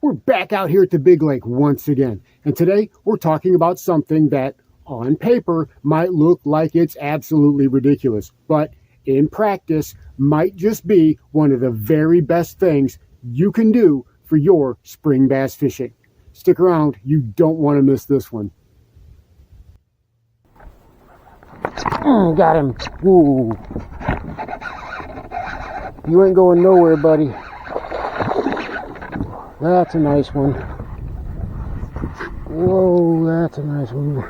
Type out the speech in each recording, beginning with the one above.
We're back out here at the big lake once again, and today we're talking about something that on paper might look like it's absolutely ridiculous, but in practice might just be one of the very best things you can do for your spring bass fishing. Stick around, you don't want to miss this one. Got him. Ooh. You ain't going nowhere, buddy. That's a nice one. Whoa, that's a nice one.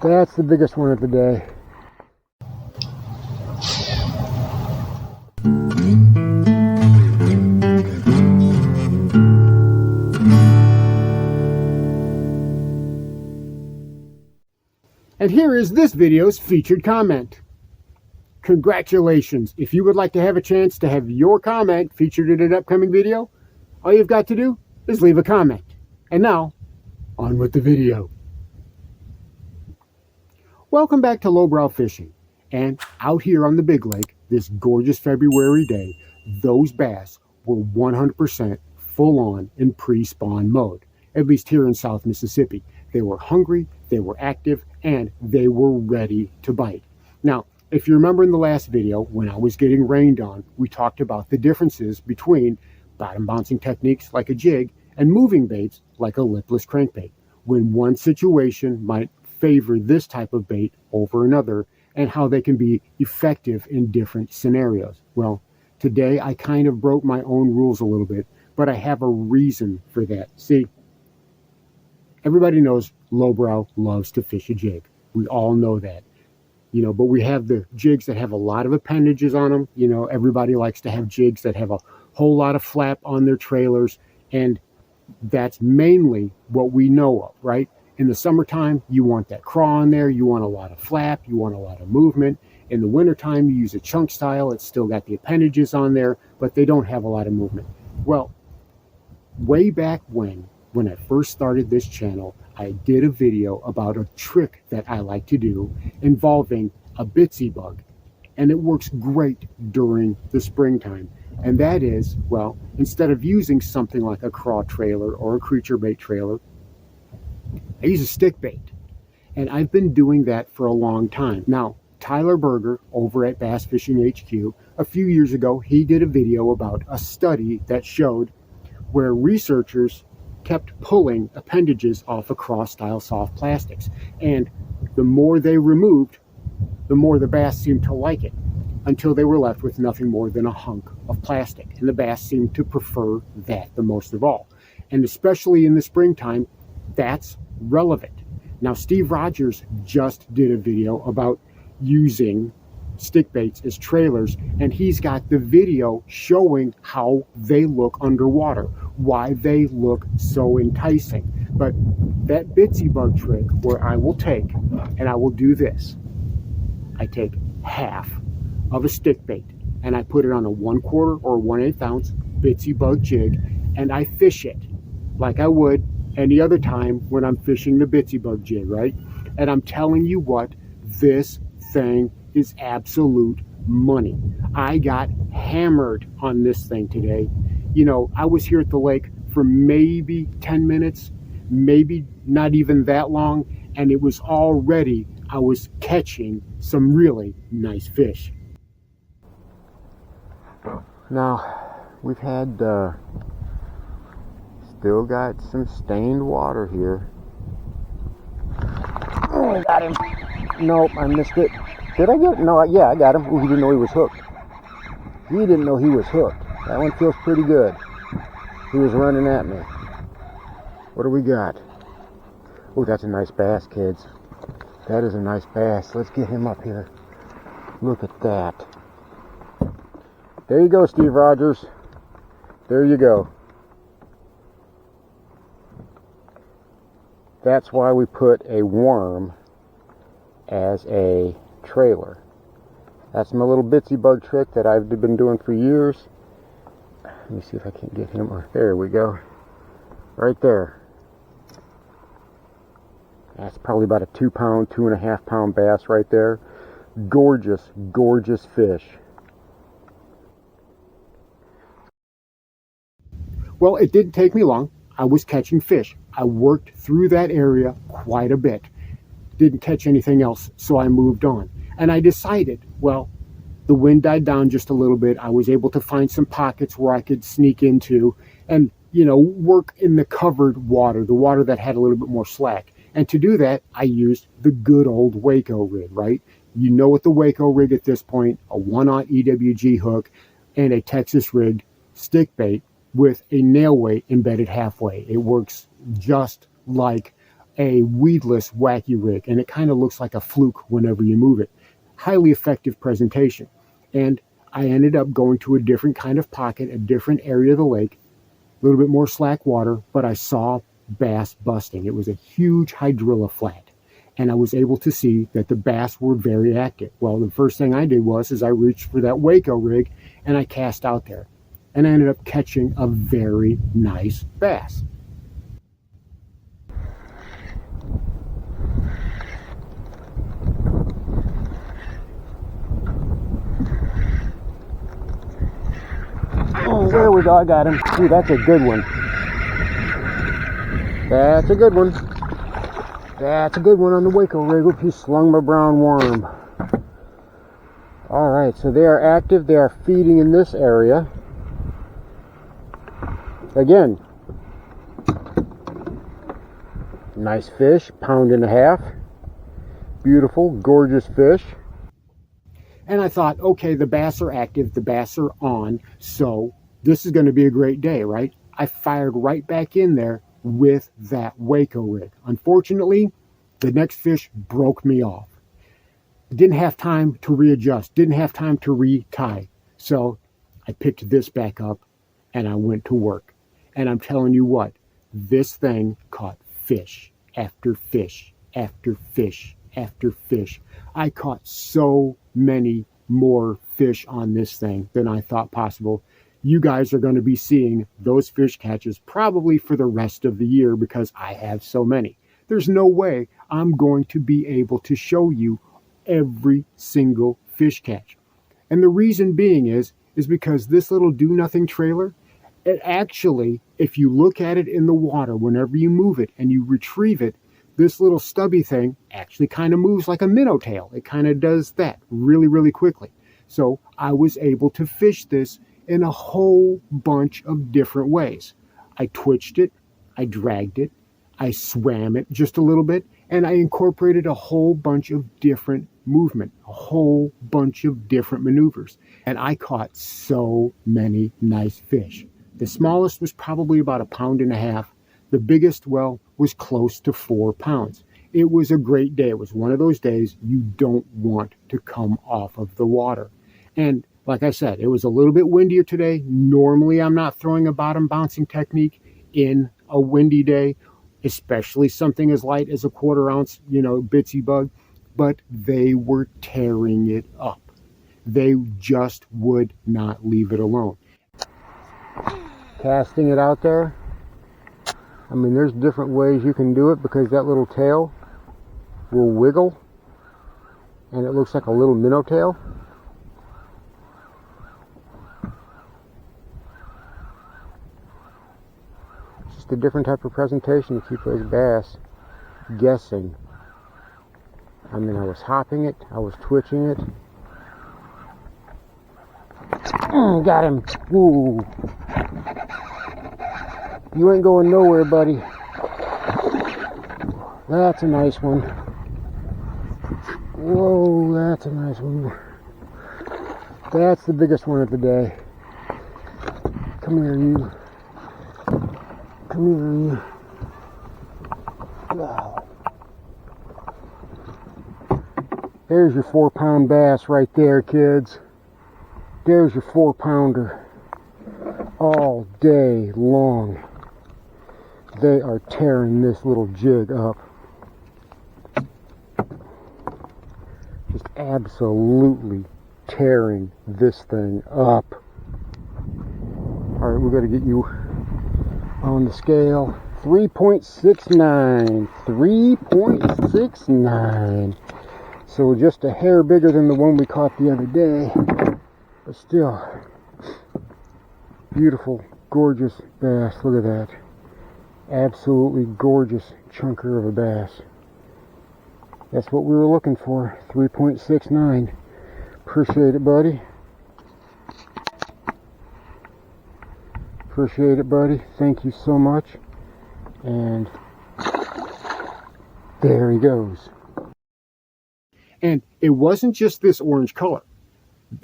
That's the biggest one of the day. And here is this video's featured comment. Congratulations! If you would like to have a chance to have your comment featured in an upcoming video, all you've got to do is leave a comment. And now, on with the video. Welcome back to Lowbrow Fishing. And out here on the big lake, this gorgeous February day, those bass were 100% full on in pre-spawn mode, at least here in South Mississippi. They were hungry, they were active, and they were ready to bite. Now, if you remember in the last video, when I was getting rained on, we talked about the differences between bottom bouncing techniques like a jig and moving baits like a lipless crankbait, when one situation might favor this type of bait over another, and how they can be effective in different scenarios. Well, today I kind of broke my own rules a little bit, but I have a reason for that. See, everybody knows lowbrow loves to fish a jig. We all know that. But we have the jigs that have a lot of appendages on them. Everybody likes to have jigs that have a whole lot of flap on their trailers, and that's mainly what we know of, right? In the summertime, you want that craw on there, you want a lot of flap, you want a lot of movement. In the wintertime, you use a chunk style, it's still got the appendages on there, but they don't have a lot of movement. Well, way back when I first started this channel, I did a video about a trick that I like to do involving a bitsy bug, and it works great during the springtime. And that is, well, instead of using something like a craw trailer or a creature bait trailer, I use a stick bait. And I've been doing that for a long time. Now, Tyler Berger over at Bass Fishing HQ, a few years ago, he did a video about a study that showed where researchers kept pulling appendages off of craw style soft plastics. And the more they removed, the more the bass seemed to like it, until they were left with nothing more than a hunk of plastic. And the bass seemed to prefer that the most of all. And especially in the springtime, that's relevant. Now, Steve Rogers just did a video about using stick baits as trailers, and he's got the video showing how they look underwater, why they look so enticing. But that bitsy bug trick, where I will take, and I will do this, I take half of a stick bait and I put it on a 1/4 or 1/8 ounce bitsy bug jig, and I fish it like I would any other time when I'm fishing the bitsy bug jig, right? And I'm telling you what, this thing is absolute money. I got hammered on this thing today. I was here at the lake for maybe 10 minutes, maybe not even that long, and it was already, I was catching some really nice fish. Now, we've had, still got some stained water here. Oh, I got him. Nope, I missed it. Did I get it? No, yeah, I got him. Ooh, he didn't know he was hooked. He didn't know he was hooked. That one feels pretty good. He was running at me. What do we got? Oh, that's a nice bass, kids. That is a nice bass. Let's get him up here. Look at that. There you go, Steve Rogers. There you go. That's why we put a worm as a trailer. That's my little bitsy bug trick that I've been doing for years. Let me see if I can get him. There we go. Right there. That's probably about a 2-pound, 2.5-pound bass right there. Gorgeous, gorgeous fish. Well, it didn't take me long. I was catching fish. I worked through that area quite a bit. Didn't catch anything else, so I moved on. And I decided, well, the wind died down just a little bit. I was able to find some pockets where I could sneak into and, work in the covered water, the water that had a little bit more slack. And to do that, I used the good old Waco rig, right? You know what the Waco rig at this point, a 1/0 EWG hook and a Texas rigged stick bait with a nail weight embedded halfway. It works just like a weedless wacky rig, and it kind of looks like a fluke whenever you move it. Highly effective presentation. And I ended up going to a different kind of pocket, a different area of the lake, a little bit more slack water, but I saw bass busting. It was a huge hydrilla flat, and I was able to see that the bass were very active. Well, the first thing I did was I reached for that Waco rig and I cast out there, and I ended up catching a very nice bass. Oh, there we go. I got him. Ooh, that's a good one. That's a good one. That's a good one on the Waco rig. Oop, he slung my brown worm. Alright, so they are active. They are feeding in this area. Again, nice fish, 1.5 pounds. Beautiful, gorgeous fish. And I thought, okay, the bass are active, the bass are on, so this is going to be a great day, right? I fired right back in there with that Waco rig. Unfortunately, the next fish broke me off. Didn't have time to readjust, didn't have time to retie. So I picked this back up and I went to work. And I'm telling you what, this thing caught fish after fish after fish after fish. I caught so many more fish on this thing than I thought possible. You guys are going to be seeing those fish catches probably for the rest of the year because I have so many. There's no way I'm going to be able to show you every single fish catch. And the reason being is because this little do-nothing trailer, it actually, if you look at it in the water, whenever you move it and you retrieve it, this little stubby thing actually kind of moves like a minnow tail. It kind of does that really, really quickly. So I was able to fish this in a whole bunch of different ways. I twitched it, I dragged it, I swam it just a little bit, and I incorporated a whole bunch of different movement, a whole bunch of different maneuvers. And I caught so many nice fish. The smallest was probably about 1.5 pounds. The biggest, well, was close to 4 pounds. It was a great day. It was one of those days you don't want to come off of the water. And like I said, it was a little bit windier today. Normally, I'm not throwing a bottom bouncing technique in a windy day, especially something as light as a 1/4 ounce, bitsy bug. But they were tearing it up. They just would not leave it alone. Casting it out there. I mean, there's different ways you can do it because that little tail will wiggle and it looks like a little minnow tail. Just a different type of presentation to keep those bass guessing. I mean, I was hopping it, I was twitching it. Got him. Ooh. You ain't going nowhere, buddy. That's a nice one. Whoa, that's a nice one. That's the biggest one of the day. Come here, you. Come here, you. Wow. There's your 4-pound bass right there, kids. There's your 4-pounder. All day long. They are tearing this little jig up. Just absolutely tearing this thing up. Alright, we got to get you on the scale. 3.69. 3.69. So just a hair bigger than the one we caught the other day. But still, beautiful, gorgeous bass. Look at that. Absolutely gorgeous chunker of a bass. That's what we were looking for. 3.69. Appreciate it, buddy. Appreciate it, buddy. Thank you so much. And there he goes. And it wasn't just this orange color.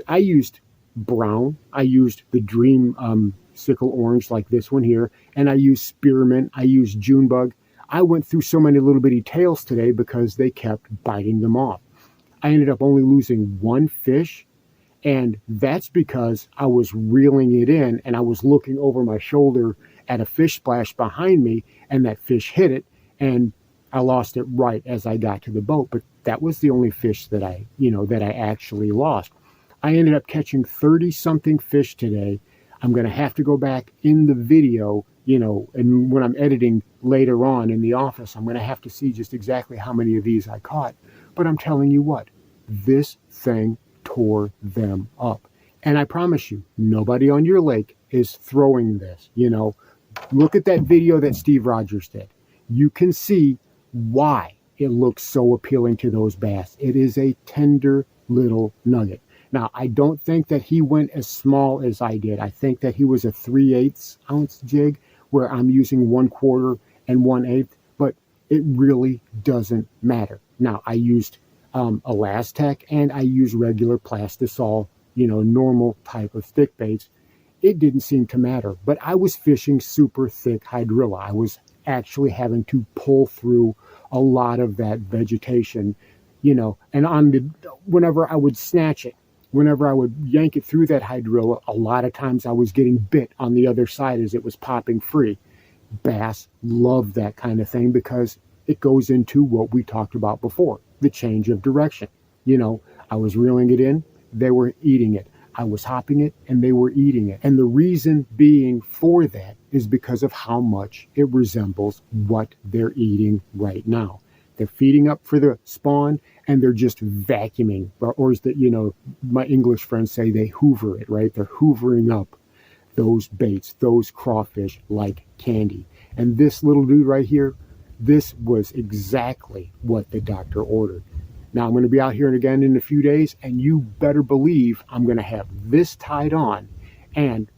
I used brown. I used the Dream sickle orange like this one here. And I used spearmint. I used Junebug. I went through so many little bitty tails today because they kept biting them off. I ended up only losing one fish. And that's because I was reeling it in and I was looking over my shoulder at a fish splash behind me, and that fish hit it and I lost it right as I got to the boat. But that was the only fish that I actually lost. I ended up catching 30 something fish today. I'm going to have to go back in the video, and when I'm editing later on in the office, I'm going to have to see just exactly how many of these I caught. But I'm telling you what, this thing tore them up. And I promise you, nobody on your lake is throwing this. Look at that video that Steve Rogers did. You can see why it looks so appealing to those bass. It is a tender little nugget. Now, I don't think that he went as small as I did. I think that he was a 3/8 ounce jig, where I'm using 1/4 and 1/8, but it really doesn't matter. Now, I used Elastec, and I use regular Plastisol, normal type of stick baits. It didn't seem to matter, but I was fishing super thick hydrilla. I was actually having to pull through a lot of that vegetation, and whenever I would snatch it, whenever I would yank it through that hydrilla, a lot of times I was getting bit on the other side as it was popping free. Bass love that kind of thing because it goes into what we talked about before, the change of direction. I was reeling it in, they were eating it. I was hopping it, and they were eating it. And the reason being for that is because of how much it resembles what they're eating right now. They're feeding up for the spawn, and they're just vacuuming, or as my English friends say, they hoover it, right? They're hoovering up those baits, those crawfish like candy. And this little dude right here, this was exactly what the doctor ordered. Now, I'm going to be out here again in a few days, and you better believe I'm going to have this tied on. And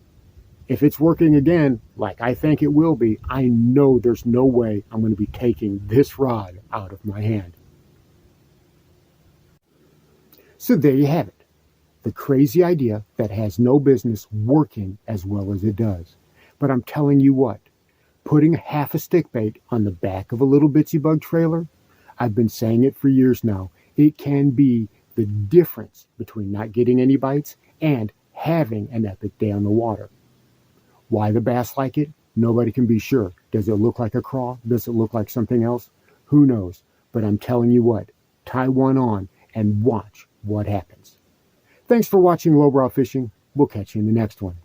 if it's working again, like I think it will be, I know there's no way I'm going to be taking this rod out of my hand. So there you have it. The crazy idea that has no business working as well as it does. But I'm telling you what, putting half a stick bait on the back of a little bitsy bug trailer, I've been saying it for years now, it can be the difference between not getting any bites and having an epic day on the water. Why the bass like it? Nobody can be sure. Does it look like a craw? Does it look like something else? Who knows? But I'm telling you what, tie one on and watch what happens. Thanks for watching Lowbrow Fishing. We'll catch you in the next one.